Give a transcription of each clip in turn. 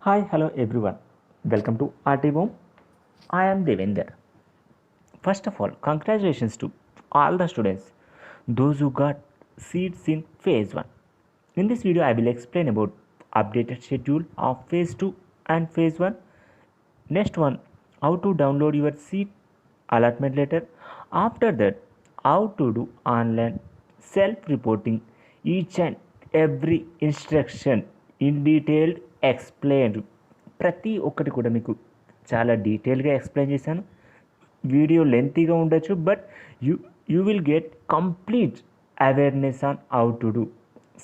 Hi, hello everyone. Welcome to RT I am Devender. First of all, congratulations to all the students, those who got seats in phase 1. In this video, I will explain about updated schedule of phase 2 and phase 1. Next one, how to download your seat allotment letter. After that, how to do online self-reporting. Each and every instruction in detailed explained. ప్రతి ఒక్కటి కూడా మీకు చాలా డీటెయిల్గా explain చేశాను. Video లెంతీగా ఉండొచ్చు, but you will get complete awareness on how to do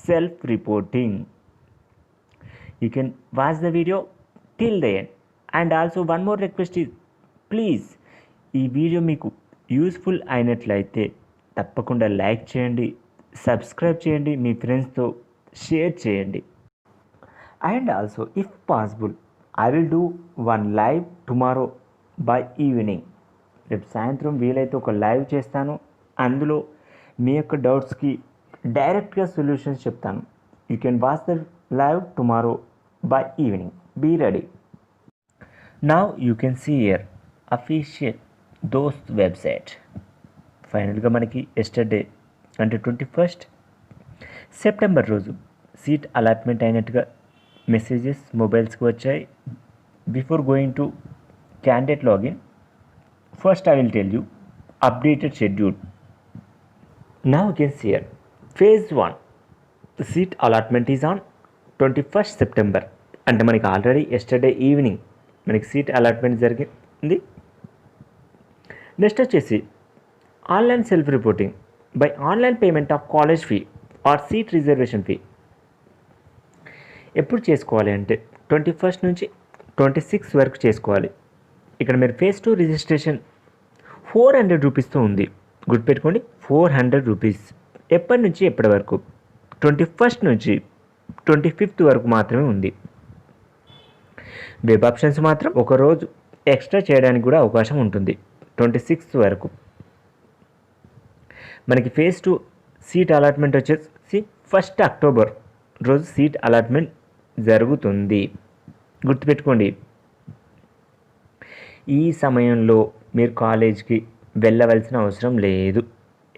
self reporting. You can watch the video till the end. And also one more request is, please ఈ video మీకు యూస్ఫుల్ అయినట్లయితే తప్పకుండా like చేయండి, subscribe చేయండి, మీ ఫ్రెండ్స్తో share చేయండి. And also if possible I will do one live tomorrow by evening. రేపు సాయంత్రం వీలైతే ఒక లైవ్ చేస్తాను. అందులో మీ యొక్క డౌట్స్కి డైరెక్ట్గా సొల్యూషన్స్ చెప్తాను. You can watch the live tomorrow by evening. Be ready. Now you can see here official Dost website. ఫైనల్గా మనకి ఎస్టర్డే అంటే 21st సెప్టెంబర్ రోజు సీట్ అలాట్మెంట్ అయినట్టుగా మెసేజెస్ మొబైల్స్కి వచ్చాయి. Before going to candidate login, first I will tell you updated schedule. Now you can see here phase 1 seat allotment is on 21st September. అంటే మనకి already yesterday evening మనకి seat allotment జరిగింది. Next వచ్చేసి online self reporting by online payment of college fee or seat reservation fee. ఎప్పుడు చేసుకోవాలి అంటే 21st నుంచి 26 వరకు చేసుకోవాలి. ఇక్కడ మీరు ఫేజ్ 2 రిజిస్ట్రేషన్ 400 రూపీస్తో ఉంది, గుర్తుపెట్టుకోండి. 400 రూపీస్. ఎప్పటి నుంచి ఎప్పటి వరకు? 21st నుంచి 25th వరకు మాత్రమే ఉంది. వెబ్ ఆప్షన్స్ మాత్రం ఒక రోజు ఎక్స్ట్రా చేయడానికి కూడా అవకాశం ఉంటుంది 26th వరకు. మనకి ఫేజ్ 2 సీట్ అలాట్మెంట్ వచ్చేసి 1st అక్టోబర్ రోజు సీట్ అలాట్మెంట్ జరుగుతుంది, గుర్తుపెట్టుకోండి. ఈ సమయంలో మీరు కాలేజ్కి వెళ్ళవలసిన అవసరం లేదు.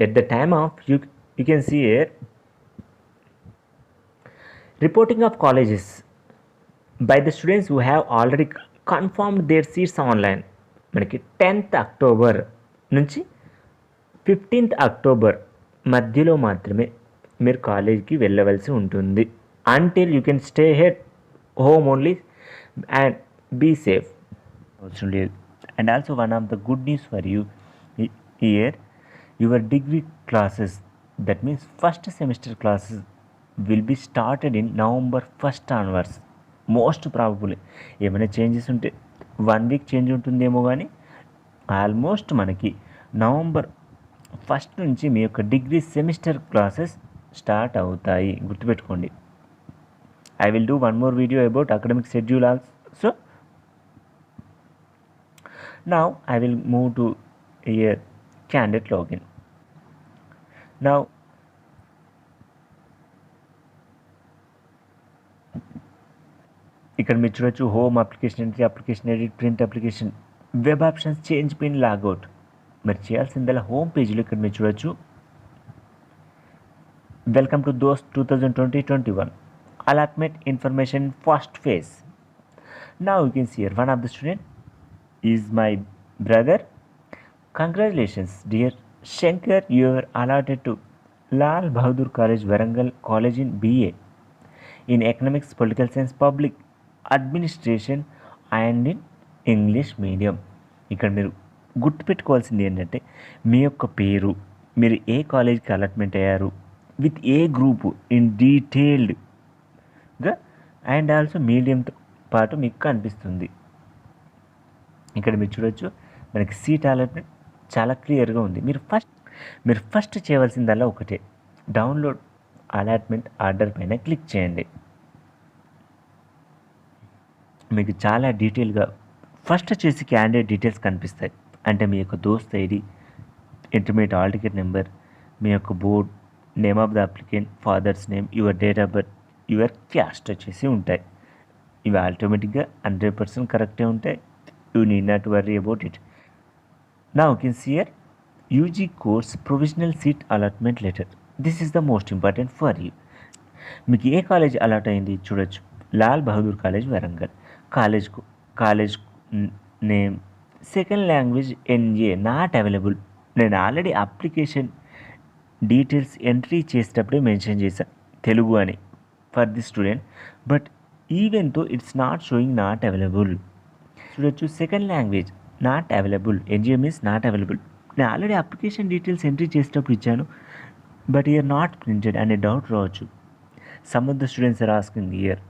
At the time of you can see here reporting of colleges by the students who have already confirmed their seats online. మనకి 10th అక్టోబర్ నుంచి 15th అక్టోబర్ మధ్యలో మాత్రమే మీరు కాలేజ్కి వెళ్ళవలసి ఉంటుంది. Until you can stay at home only and be safe. అవసరం లేదు. And also one of the good news for you here, your degree classes, that means first semester classes will be started in November 1st onwards. Most probable ఏమైనా changes ఉంటే 1 week change ఉంటుందేమో, కానీ almost మనకి November 1st నుంచి మీ యొక్క degree semester classes start అవుతాయి, గుర్తుపెట్టుకోండి. I will do one more video about academic schedule also. Now I will move to hear candidate login. Now ఇక్కడ మీరు చూడొచ్చు home application, entry application, edit, print application, web options, change pin, logout. మరి చేయాల్సిందల్లా home పేజీలో ఇక్కడ మీరు చూడొచ్చు welcome to DOST 2020-21 allotment information first phase. Now you can see here one of the student is my brother. Congratulations dear Shankar, you are allotted to Lal Bahadur college, Warangal college in BA in economics, political science, public administration and in English medium. ఇక్కడ మీరు గుర్తుపెట్టుకోవాల్సింది ఏంటంటే మీ యొక్క పేరు, మీరు ఏ కాలేజ్కి allotment అయ్యారు, with a group in డీటెయిల్డ్గా అండ్ ఆల్సో మీడియంతో పాటు మీకు కనిపిస్తుంది. ఇక్కడ మీరు చూడొచ్చు మనకి సీట్ అలాట్మెంట్ చాలా క్లియర్గా ఉంది. మీరు ఫస్ట్ చేయవలసిందల్లా ఒకటే, డౌన్లోడ్ అలాట్మెంట్ ఆర్డర్ పైన క్లిక్ చేయండి. మీకు చాలా డీటెయిల్గా ఫస్ట్ వచ్చేసి క్యాండిడేట్ డీటెయిల్స్ కనిపిస్తాయి. అంటే మీ యొక్క DOST ID, intermediate hall ticket number, మీ యొక్క board, name of the applicant, father's name, your date of birth, your caste వచ్చేసి ఉంటాయి. ఇవి ఆటోమేటిక్గా 100% కరెక్టే ఉంటాయి. You need not worry about it. Now can see here UG course provisional seat allotment letter. This is the most important for you. మీకు ఏ college allot అయింది చూడొచ్చు. Lal Bahadur college Warangal. College name second language NA not available. నేను already application details entry చేసేటప్పుడే mention చేశాను తెలుగు అని for the student, but even though it's not showing not available. చూడొచ్చు second language not available, NGA means not available. నేను already application details entry చేసేటప్పుడు ఇచ్చాను, but here not printed అనే doubt రావచ్చు. Some of the students are asking here.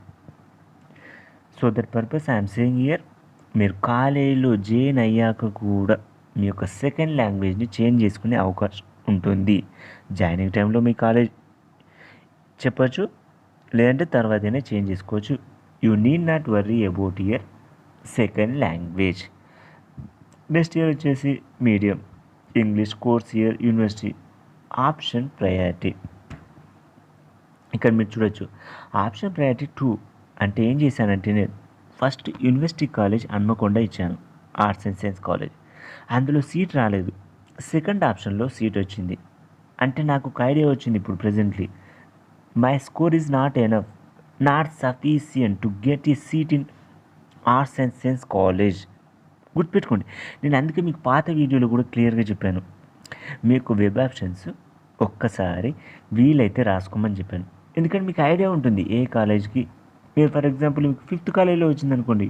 So that purpose I'm saying here, మీరు కాలేజీలో join అయ్యాక కూడా మీ యొక్క సెకండ్ లాంగ్వేజ్ని చేంజ్ చేసుకునే అవకాశం ఉంటుంది. జాయినింగ్ టైంలో మీ కాలేజ్ చెప్పచ్చు, లేదంటే తర్వాతనే చేంజ్ చేసుకోవచ్చు. You need not worry about here second language. Next here వచ్చేసి medium English course here university option priority. ఇక్కడ మీరు చూడొచ్చు ఆప్షన్ ప్రయారిటీ 2 అంటే ఏం చేశానంటే నేను ఫస్ట్ యూనివర్సిటీ కాలేజ్ హన్మకొండ ఇచ్చాను, ఆర్ట్స్ అండ్ సైన్స్ కాలేజ్. అందులో సీట్ రాలేదు, సెకండ్ ఆప్షన్లో సీట్ వచ్చింది. అంటే నాకు ఒక ఐడియా వచ్చింది ఇప్పుడు presently my score is not enough, not sufficient to get ఈ seat in arts and science college. గుర్తుపెట్టుకోండి, నేను అందుకే మీకు పాత వీడియోలో కూడా క్లియర్గా చెప్పాను, మీకు వెబ్ ఆప్షన్స్ ఒక్కసారి వీలైతే రాసుకోమని చెప్పాను. ఎందుకంటే మీకు ఐడియా ఉంటుంది ఏ కాలేజ్కి. మీరు ఫర్ ఎగ్జాంపుల్ మీకు 5th కాలేజ్లో వచ్చిందనుకోండి,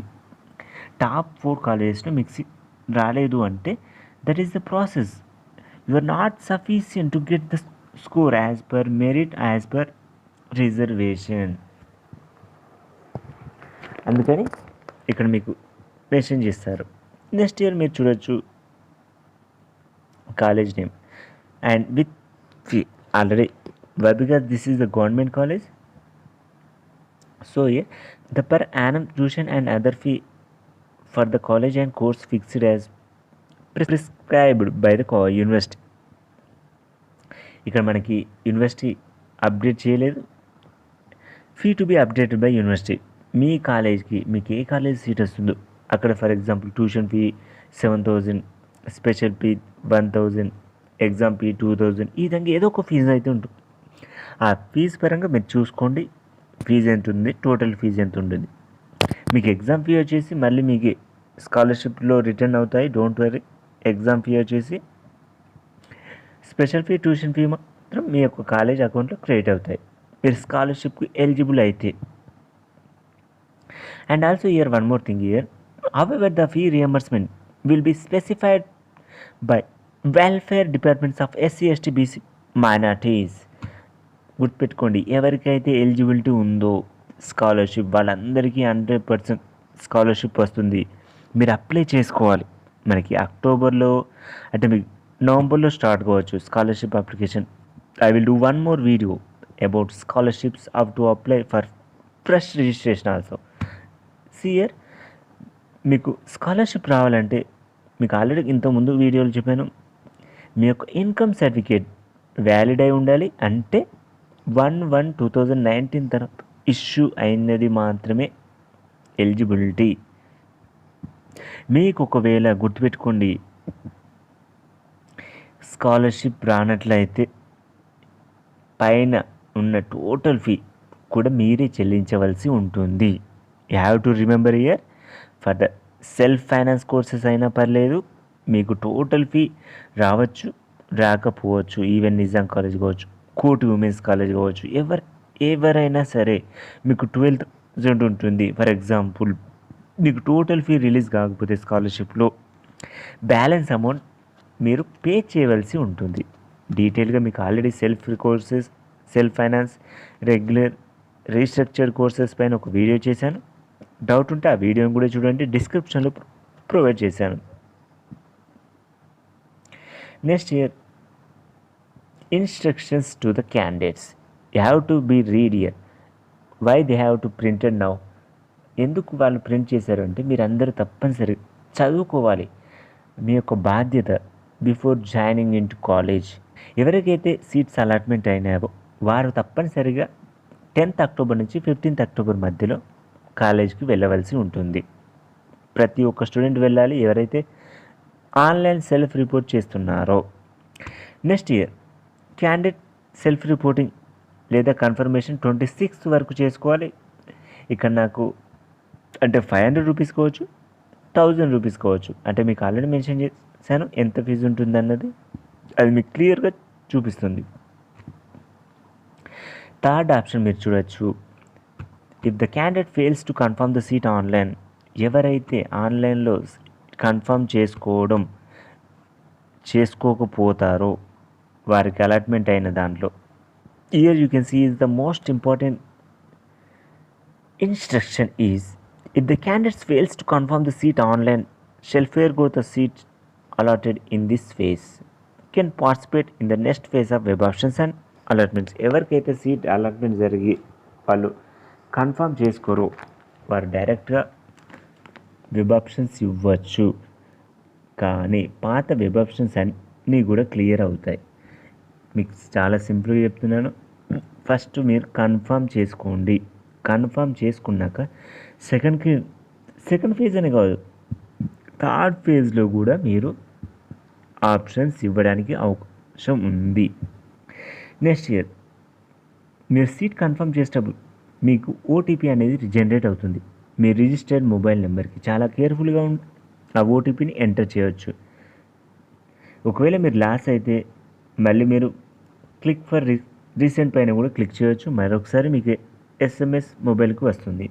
టాప్ 4 కాలేజెస్లో మీకు సీట్ రాలేదు అంటే that is the process. You are not sufficient to get the score as per merit, as per reservation. అందుకని ఇక్కడ మీకు మెన్షన్ చేస్తారు. నెక్స్ట్ ఇయర్ మీరు చూడొచ్చు college name and with fee already why because this is the government college. So here the per annum tuition and other fee for the college and course fixed as prescribed by the university. ఇక్కడ మనకి university update చేయలేదు, fee to be updated by university. మీ కాలేజ్కి మీకు ఏ college seat వస్తుందో అక్కడ for example tuition fee 7,000, special fee 1,000, exam fee 2,000, ఈ విధంగా ఏదో ఒక ఫీజు అయితే ఉంటుంది. ఆ ఫీజు పరంగా మీరు చూసుకోండి ఫీజు ఎంత ఉంది, టోటల్ ఫీజు ఎంత ఉంటుంది. మీకు ఎగ్జామ్ ఫీ వచ్చేసి మళ్ళీ మీకు స్కాలర్షిప్లో రిటర్న్ అవుతాయి, డోంట్ వరీ. ఎగ్జామ్ ఫీ వచ్చేసి స్పెషల్ ఫీ ట్యూషన్ ఫీ మాత్రం మీ యొక్క కాలేజ్ అకౌంట్లో క్రెడిట్ అవుతాయి మీరు స్కాలర్షిప్కి ఎలిజిబుల్ అయితే. And also year one more thing year, however the fee reimbursement will be specified by welfare departments of SC ST BC minorities. గుర్తుపెట్టుకోండి, ఎవరికైతే eligibility ఉందో స్కాలర్షిప్ వాళ్ళందరికీ 100% స్కాలర్షిప్ వస్తుంది. మీరు అప్లై చేసుకోవాలి. మనకి అక్టోబర్లో అంటే మీకు నవంబర్లో స్టార్ట్ కావచ్చు scholarship application. I will do one more video about scholarships up to apply for fresh registration also. Sir మీకు స్కాలర్షిప్ రావాలంటే మీకు ఆల్రెడీ ఇంతకుముందు వీడియోలు చెప్పాను, మీ యొక్క ఇన్కమ్ సర్టిఫికేట్ వ్యాలిడ్ అయి ఉండాలి. అంటే 1/1/2019 తర్వాత ఇష్యూ అయినది మాత్రమే ఎలిజిబిలిటీ. మీకు ఒకవేళ గుర్తుపెట్టుకోండి స్కాలర్షిప్ రానట్లయితే పైన ఉన్న టోటల్ ఫీ కూడా మీరే చెల్లించవలసి ఉంటుంది. You have to remember year for the self finance courses అయినా పర్లేదు, మీకు టోటల్ ఫీ రావచ్చు రాకపోవచ్చు. ఈవెన్ నిజాం కాలేజ్ కావచ్చు, కోటి ఉమెన్స్ కాలేజ్ కావచ్చు, ఎవరైనా సరే మీకు 12,000 ఉంటుంది. ఫర్ ఎగ్జాంపుల్ మీకు టోటల్ ఫీ రిలీజ్ కాకపోతే స్కాలర్షిప్లో బ్యాలెన్స్ అమౌంట్ మీరు పే చేయవలసి ఉంటుంది. డీటెయిల్గా మీకు already self courses, self finance, regular restructured courses పైన ఒక వీడియో చేశాను. డౌట్ ఉంటే ఆ వీడియోని కూడా చూడండి, డిస్క్రిప్షన్లో ప్రొవైడ్ చేశాను. Next year instructions to the candidates. You have to be read here. Why they have to printed now? ఎందుకు వాళ్ళు ప్రింట్ చేశారు అంటే మీరందరూ తప్పనిసరి చదువుకోవాలి. మీ యొక్క బాధ్యత before joining in to college. ఎవరికైతే సీట్స్ అలాట్మెంట్ అయినాయో వారు తప్పనిసరిగా 10th అక్టోబర్ నుంచి 15th అక్టోబర్ మధ్యలో కాలేజ్కి వెళ్ళవలసి ఉంటుంది. ప్రతి ఒక్క స్టూడెంట్ వెళ్ళాలి ఎవరైతే ఆన్లైన్ సెల్ఫ్ రిపోర్ట్ చేస్తున్నారో. Next year candidate self reporting లేదా కన్ఫర్మేషన్ 26th వరకు చేసుకోవాలి. ఇక్కడ నాకు అంటే 500 రూపీస్ కావచ్చు, 1000 రూపీస్ కావచ్చు. అంటే మీకు ఆల్రెడీ మెన్షన్ చేశాను ఎంత ఫీజు ఉంటుంది అన్నది, అది మీకు క్లియర్గా చూపిస్తుంది. థర్డ్ ఆప్షన్ మీరు చూడొచ్చు, if the candidate fails to confirm the seat online, ఎవరైతే ఆన్లైన్లో కన్ఫర్మ్ చేసుకోకపోతారో వారికి అలాట్మెంట్ అయిన దాంట్లో, here you can see is the most important instruction is, if the candidate fails to confirm the seat online, shall forego the seat allotted in this phase, can participate in the next phase of web options and allotments. ఎవరికైతే seat allotment జరిగి వాళ్ళు confirm చేసుకోరో వారు డైరెక్ట్గా web options ఇవ్వచ్చు. కానీ పాత web options అన్నీ కూడా క్లియర్ అవుతాయి. మీకు చాలా సింపుల్గా చెప్తున్నాను. ఫస్ట్ మీరు కన్ఫర్మ్ చేసుకోండి. కన్ఫర్మ్ చేసుకున్నాక సెకండ్ ఫేజ్ అని కాదు, థర్డ్ ఫేజ్లో కూడా మీరు ఆప్షన్స్ ఇవ్వడానికి అవకాశం ఉంది. నెక్స్ట్ ఇయర్ మీరు సీట్ కన్ఫర్మ్ చేసేటప్పుడు మీకు ఓటీపీ అనేది జనరేట్ అవుతుంది మీ రిజిస్టర్డ్ మొబైల్ నెంబర్కి. చాలా కేర్ఫుల్గా ఆ ఓటీపీని ఎంటర్ చేయవచ్చు. ఒకవేళ మీరు లాస్ అయితే మళ్ళీ మీరు క్లిక్ ఫర్ రీసెంట్ పైన కూడా క్లిక్ చేయవచ్చు. మరొకసారి మీకు ఎస్ఎంఎస్ మొబైల్కి వస్తుంది.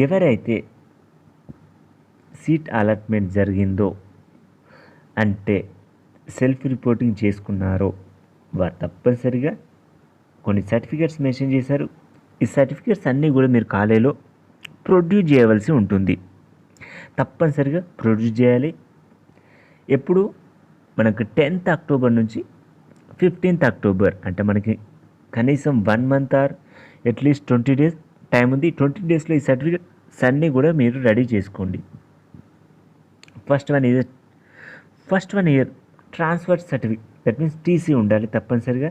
ఎవరైతే సీట్ అలాట్మెంట్ జరిగిందో అంటే సెల్ఫ్ రిపోర్టింగ్ చేసుకున్నారో వారు తప్పనిసరిగా కొన్ని సర్టిఫికేట్స్ మెన్షన్ చేశారు. ఈ సర్టిఫికేట్స్ అన్నీ కూడా మీరు కాలేజీలో ప్రొడ్యూస్ చేయవలసి ఉంటుంది. తప్పనిసరిగా ప్రొడ్యూస్ చేయాలి. ఎప్పుడు మనకు 10th అక్టోబర్ నుంచి 15th అక్టోబర్ అంటే మనకి కనీసం 1 month or at least 20 days time ఉంది. 20 daysలో ఈ సర్టిఫికేట్స్ అన్నీ కూడా మీరు రెడీ చేసుకోండి. First one here transfer certificate, that means TC ఉండాలి తప్పనిసరిగా.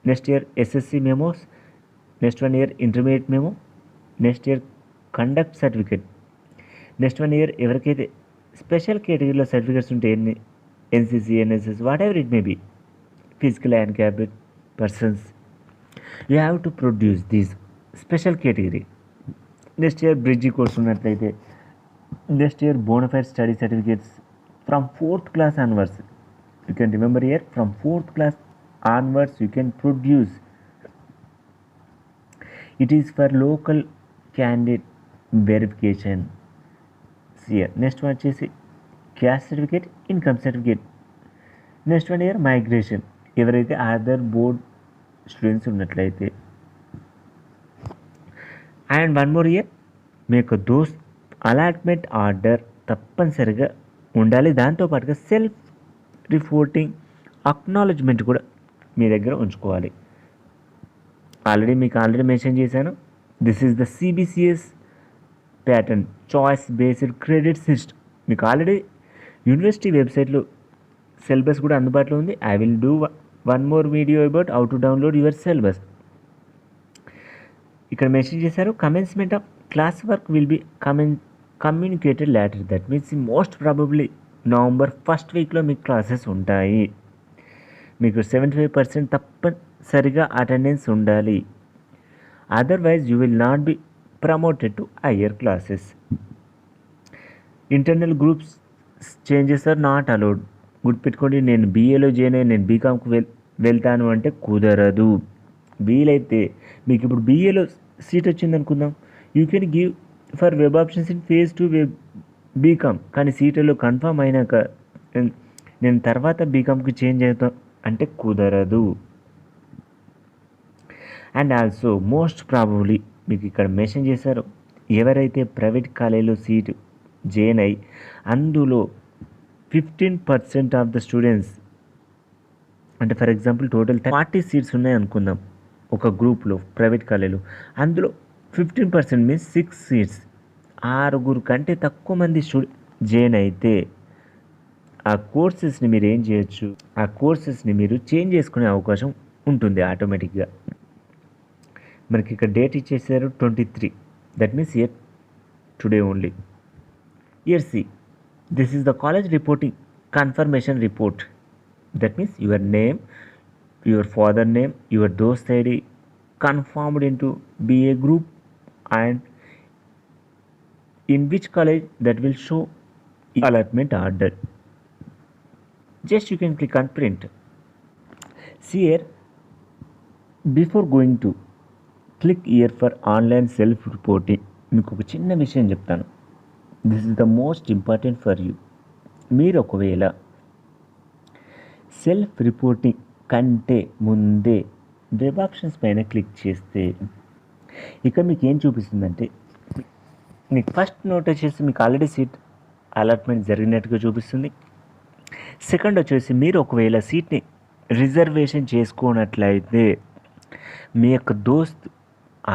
Next here SSC memos, next 1 year intermediate memo, next here conduct certificate, next 1 year ఎవరికైతే స్పెషల్ కేటగిరీలో సర్టిఫికేట్స్ ఉంటే NCC, NSS, whatever it may be, physical handicapped persons, you have to produce these special category. Next here bridge course ఉన్నట్లయితే next here bonafide study certificates from 4th class onwards. You can remember here, from 4th class onwards you can produce. It is for local candidate verification. Here next one వచ్చేసి caste certificate, income certificate. Next 1 year migration, ఎవరైతే other board students ఉన్నట్లయితే. And 1 more year మీ యొక్క దోస్త్ allotment order తప్పనిసరిగా ఉండాలి. దాంతోపాటుగా self reporting acknowledgement కూడా మీ దగ్గర ఉంచుకోవాలి. మీకు ఆల్రెడీ మెన్షన్ చేశాను, this is the CBCS pattern choice based credit system. మీకు ఆల్రెడీ యూనివర్సిటీ వెబ్సైట్లో సిలబస్ కూడా అందుబాటులో ఉంది. I will do one more video about how to download your syllabus. ఇక్కడ మెన్షన్ చేశారు, commencement of class work will be communicated later. That means most probably November 1st weekలో మీకు classes ఉంటాయి. మీకు 75% తప్పనిసరిగా అటెండెన్స్ ఉండాలి. Otherwise you will not be promoted to higher classes. Internal groups changes are not allowed. గుర్తుపెట్టుకోండి, నేను బీఏలో join అయ్యి నేను బీకామ్కి వెళ్తాను అంటే కుదరదు. వీలైతే మీకు ఇప్పుడు బీఏలో సీట్ వచ్చింది అనుకుందాం, you can give for web options in phase 2 web BCom. కానీ సీట్లో కన్ఫర్మ్ అయినాక నేను తర్వాత బీకామ్కి చేంజ్ అవుతాం అంటే కుదరదు. అండ్ ఆల్సో మోస్ట్ ప్రాబబ్లీ మీకు ఇక్కడ మెన్షన్ చేశారు, ఎవరైతే ప్రైవేట్ కాలేజీలో సీటు జాయిన్ అయ్యి అందులో 15% ఆఫ్ ద స్టూడెంట్స్, అంటే ఫర్ ఎగ్జాంపుల్ టోటల్ 40 సీట్స్ ఉన్నాయి అనుకుందాం ఒక గ్రూప్లో ప్రైవేట్ కాలేజీలో, అందులో 15% మీన్స్ 6 సీట్స్, 6 కంటే తక్కువ మంది జాయిన్ అయితే ఆ కోర్సెస్ని మీరు ఏం చేయొచ్చు, ఆ కోర్సెస్ని మీరు చేంజ్ చేసుకునే అవకాశం ఉంటుంది ఆటోమేటిక్గా. మనకి ఇక్కడ డేట్ ఇచ్చేసారు 23, that means here today only. Here see, this is the college reporting confirmation report, that means your name, your father name, your DOST ID confirmed into BA group and in which college, that will show allotment order. Just you can click on print. See here, before going to click here for online self reporting, మీకు ఒక చిన్న విషయం చెప్తాను. This is the most important for you. మీరు ఒకవేళ self reporting కంటే ముందే web options పైన క్లిక్ చేస్తే ఇక మీకు ఏం చూపిస్తుందంటే, మీకు ఫస్ట్ నోట్ వచ్చేసి మీకు ఆల్రెడీ సీట్ అలాట్మెంట్ జరిగినట్టుగా చూపిస్తుంది. సెకండ్ వచ్చేసి మీరు ఒకవేళ సీట్ని రిజర్వేషన్ చేసుకున్నట్లయితే మీ యొక్క దోస్త్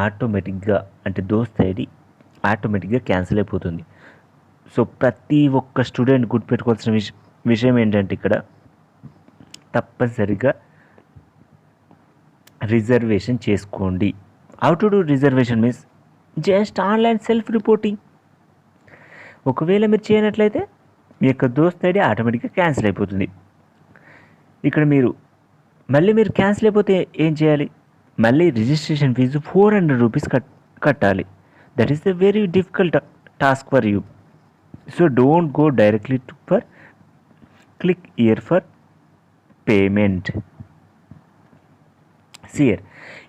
ఆటోమేటిక్గా, అంటే దోస్త్ ఐడి ఆటోమేటిక్గా క్యాన్సిల్ అయిపోతుంది. సో ప్రతి ఒక్క స్టూడెంట్ గుర్తుపెట్టుకోవాల్సిన విషయం ఏంటంటే, ఇక్కడ తప్పనిసరిగా రిజర్వేషన్ చేసుకోండి. How to do reservation means just online self reporting. ఒకవేళ మీరు చేయనట్లయితే మీ యొక్క దోస్త్ ఐడి ఆటోమేటిక్గా క్యాన్సిల్ అయిపోతుంది. ఇక్కడ మళ్ళీ మీరు క్యాన్సిల్ అయిపోతే ఏం చేయాలి? మళ్ళీ రిజిస్ట్రేషన్ ఫీజు 400 రూపీస్ కట్టాలి. That is the very difficult task for you. So don't go directly for click here for payment. See here,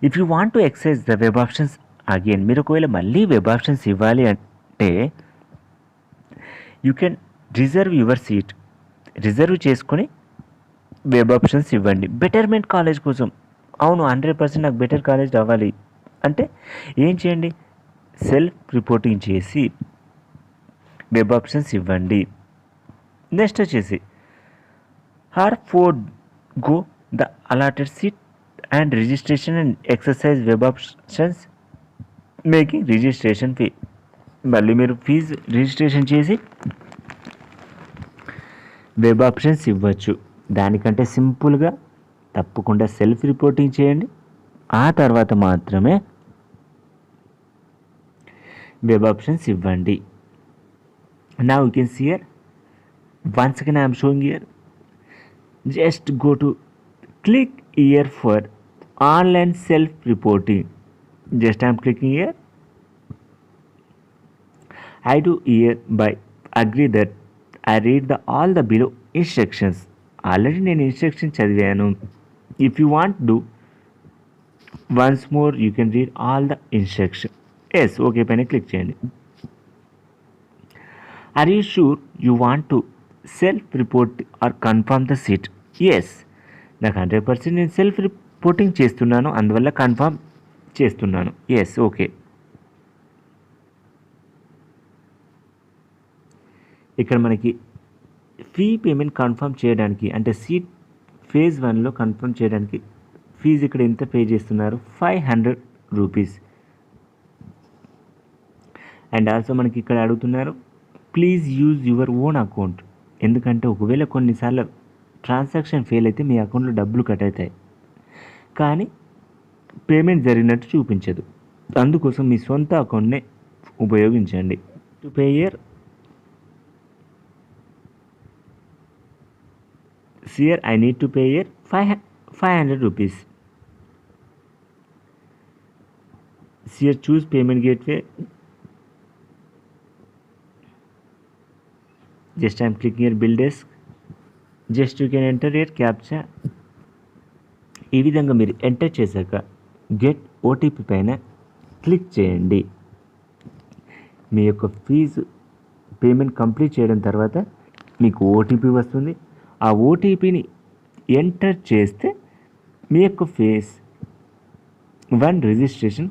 if you want to access the web options again, మీరు ఒకవేళ మళ్ళీ web options ఇవ్వాలి అంటే you can reserve your seat. Reserve చేసుకొని web options ఇవ్వండి betterment college కోసం. అవును, 100% నాకు బెటర్ కాలేజ్ అవ్వాలి అంటే ఏం చేయండి? సెల్ఫ్ రిపోర్టింగ్ చేసి వెబ్ ఆప్షన్స్ ఇవ్వండి. నెక్స్ట్ వచ్చేసి go the allotted seat and registration and exercise web options making registration fee. మళ్ళీ మీరు ఫీజు రిజిస్ట్రేషన్ చేసి వెబ్ ఆప్షన్స్ ఇవ్వచ్చు. దానికంటే సింపుల్గా తప్పకుండా సెల్ఫ్ రిపోర్టింగ్ చేయండి. ఆ తర్వాత మాత్రమే వెబ్ ఆప్షన్స్ ఇవ్వండి. Now you can see here, once again I am showing here, just go to click here for online self reporting. Just I am clicking here. I do hereby agree that I read all the below instructions. Already నేను instruction చదివాను. If you want to do once more, you can read all the instruction. Yes, okay పైన click చేయండి. Are you sure you want to self report or confirm the seat? Yes, నాకు 100% నేను self reporting చేస్తున్నాను, అందువల్ల confirm చేస్తున్నాను. Yes, okay. ఇక్కడ మనకి fee payment confirm చేయడానికి, అంటే సీట్ ఫేజ్ 1లో కన్ఫర్మ్ చేయడానికి ఫీజు ఇక్కడ ఎంత పే చేస్తున్నారు? 500 రూపీస్. అండ్ ఆల్సో మనకి ఇక్కడ అడుగుతున్నారు please use your own account. ఎందుకంటే ఒకవేళ కొన్నిసార్లు ట్రాన్సాక్షన్ ఫెయిల్ అయితే మీ అకౌంట్లో డబ్బులు కట్ అవుతాయి, కానీ పేమెంట్ జరిగినట్టు చూపించదు. అందుకోసం మీ సొంత అకౌంట్నే ఉపయోగించండి. To pay here, sir I need to pay here 500 rupees. Sir choose payment gateway. Just I'm clicking here bill desk. Just you can enter here captcha. ఈ విధంగా మీరు ఎంటర్ చేశాక గెట్ ఓటీపీ పైన క్లిక్ చేయండి. మీ యొక్క ఫీజు పేమెంట్ కంప్లీట్ చేయడం తర్వాత మీకు ఓటీపీ వస్తుంది. ఆ ఓటీపీని ఎంటర్ చేస్తే మీ యొక్క phase 1 registration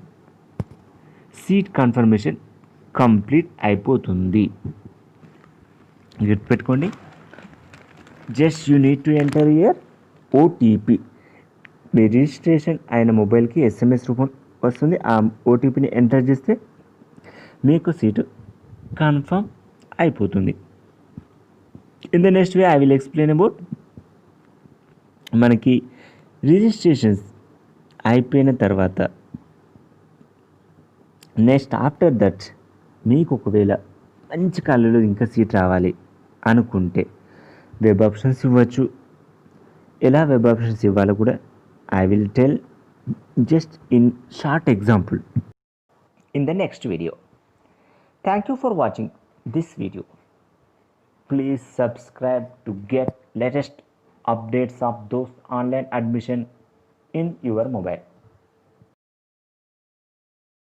seat confirmation complete అయిపోతుంది. గుర్తుపెట్టుకోండి, just you need to enter here OTP. Me registration అయిన మొబైల్కి SMS రూపం వస్తుంది. ఆ ఓటీపీని ఎంటర్ చేస్తే మీకు సీటు కన్ఫర్మ్ అయిపోతుంది. In the next way I will explain about మనకి రిజిస్ట్రేషన్స్ అయిపోయిన తర్వాత నెక్స్ట్ ఆఫ్టర్ దట్ మీకు ఒకవేళ మంచి కాలేజీలో ఇంకా సీట్ రావాలి అనుకుంటే వెబ్ ఆప్షన్స్ ఇవ్వచ్చు. ఎలా వెబ్ ఆప్షన్స్ ఇవ్వాలో కూడా I will tell just in short example in the next video. Thank you for watching this video. Please subscribe to get latest updates of those online admission in your mobile.